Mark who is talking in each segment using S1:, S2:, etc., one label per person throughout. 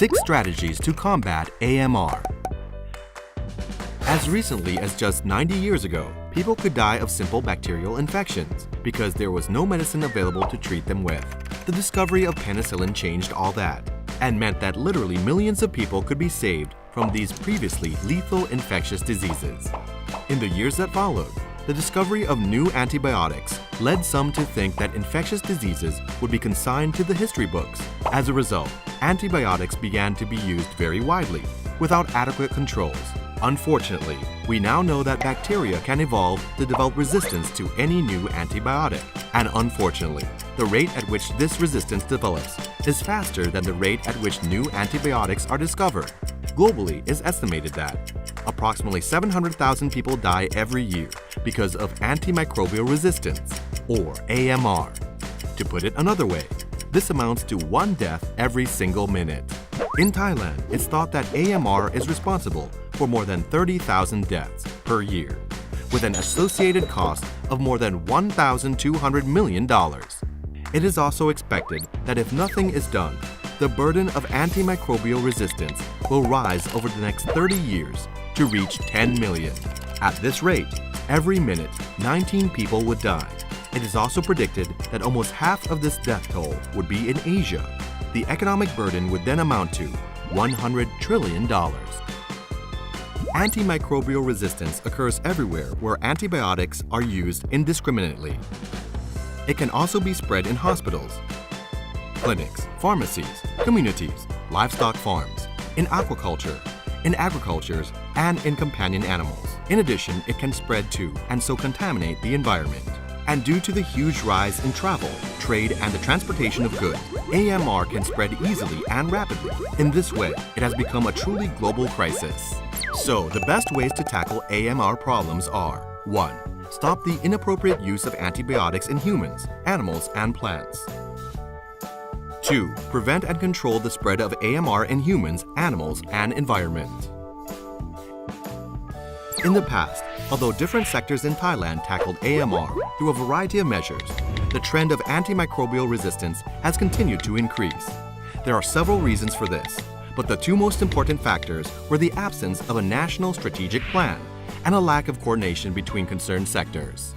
S1: 6 strategies to combat AMR. As recently as just 90 years ago, people could die of simple bacterial infections because there was no medicine available to treat them with. The discovery of penicillin changed all that and meant that literally millions of people could be saved from these previously lethal infectious diseases. In the years that followed, the discovery of new antibiotics led some to think that infectious diseases would be consigned to the history books. As a result, antibiotics began to be used very widely, without adequate controls. Unfortunately, we now know that bacteria can evolve to develop resistance to any new antibiotic. And unfortunately, the rate at which this resistance develops is faster than the rate at which new antibiotics are discovered. Globally, it's estimated that approximately 700,000 people die every year because of antimicrobial resistance, or AMR. To put it another way, this amounts to 1 death every single minute. In Thailand, it's thought that AMR is responsible for more than 30,000 deaths per year, with an associated cost of more than $1,200 million. It is also expected that if nothing is done, the burden of antimicrobial resistance will rise over the next 30 years to reach 10 million. At this rate, every minute, 19 people would die. It is also predicted that almost half of this death toll would be in Asia. The economic burden would then amount to $100 trillion. Antimicrobial resistance occurs everywhere where antibiotics are used indiscriminately. It can also be spread in hospitals, clinics, pharmacies, communities, livestock farms, in aquaculture, in agricultures, and in companion animals. In addition, it can spread to and so contaminate the environment. And due to the huge rise in travel, trade, and the transportation of goods, AMR can spread easily and rapidly. In this way, it has become a truly global crisis. So, the best ways to tackle AMR problems are: 1. Stop the inappropriate use of antibiotics in humans, animals, and plants. 2. Prevent and control the spread of AMR in humans, animals, and environment. In the past, although different sectors in Thailand tackled AMR through a variety of measures, the trend of antimicrobial resistance has continued to increase. There are several reasons for this, but the 2 most important factors were the absence of a national strategic plan and a lack of coordination between concerned sectors.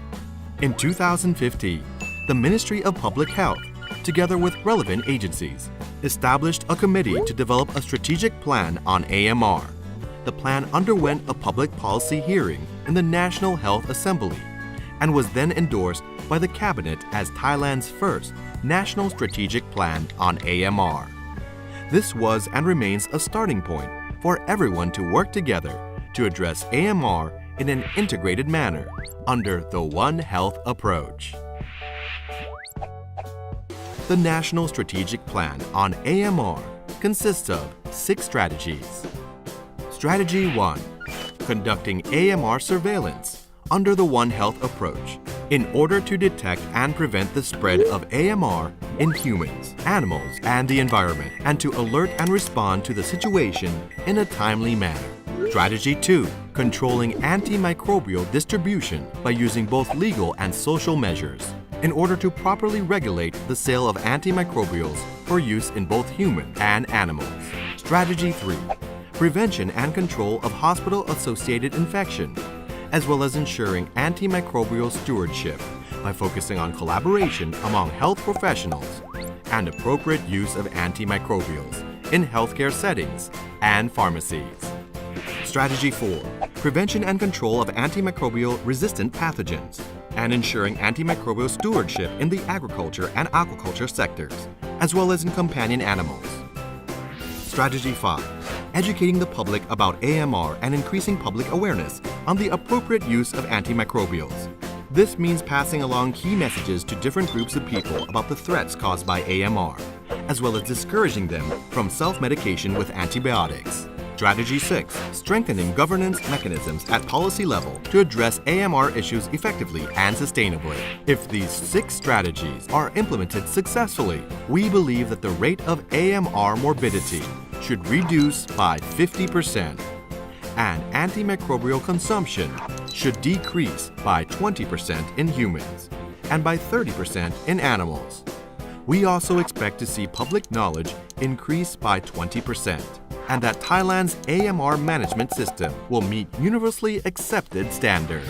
S1: In 2015, the Ministry of Public Health, together with relevant agencies, established a committee to develop a strategic plan on AMR. The plan underwent a public policy hearing in the National Health Assembly and was then endorsed by the Cabinet as Thailand's first National Strategic Plan on AMR. This was and remains a starting point for everyone to work together to address AMR in an integrated manner under the One Health approach. The National Strategic Plan on AMR consists of 6 strategies. Strategy 1. Conducting AMR surveillance under the One Health approach in order to detect and prevent the spread of AMR in humans, animals, and the environment, and to alert and respond to the situation in a timely manner. Strategy 2. Controlling antimicrobial distribution by using both legal and social measures in order to properly regulate the sale of antimicrobials for use in both human and animals. Strategy 3. Prevention and control of hospital-associated infection, as well as ensuring antimicrobial stewardship by focusing on collaboration among health professionals and appropriate use of antimicrobials in healthcare settings and pharmacies. Strategy 4. Prevention and control of antimicrobial resistant pathogens and ensuring antimicrobial stewardship in the agriculture and aquaculture sectors, as well as in companion animals. Strategy 5. Educating the public about AMR and increasing public awareness on the appropriate use of antimicrobials. This means passing along key messages to different groups of people about the threats caused by AMR, as well as discouraging them from self-medication with antibiotics. Strategy 6. Strengthening governance mechanisms at policy level to address AMR issues effectively and sustainably. If these 6 strategies are implemented successfully, we believe that the rate of AMR morbidity should reduce by 50%, and antimicrobial consumption should decrease by 20% in humans and by 30% in animals. We also expect to see public knowledge increase by 20%, and that Thailand's AMR management system will meet universally accepted standards.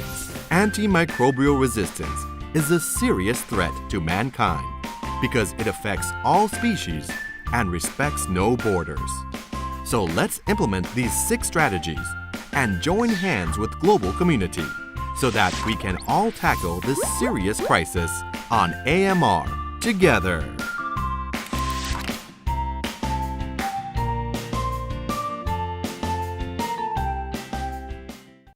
S1: Antimicrobial resistance is a serious threat to mankind because it affects all species and respects no borders. So let's implement these 6 strategies and join hands with global community so that we can all tackle this serious crisis on AMR together.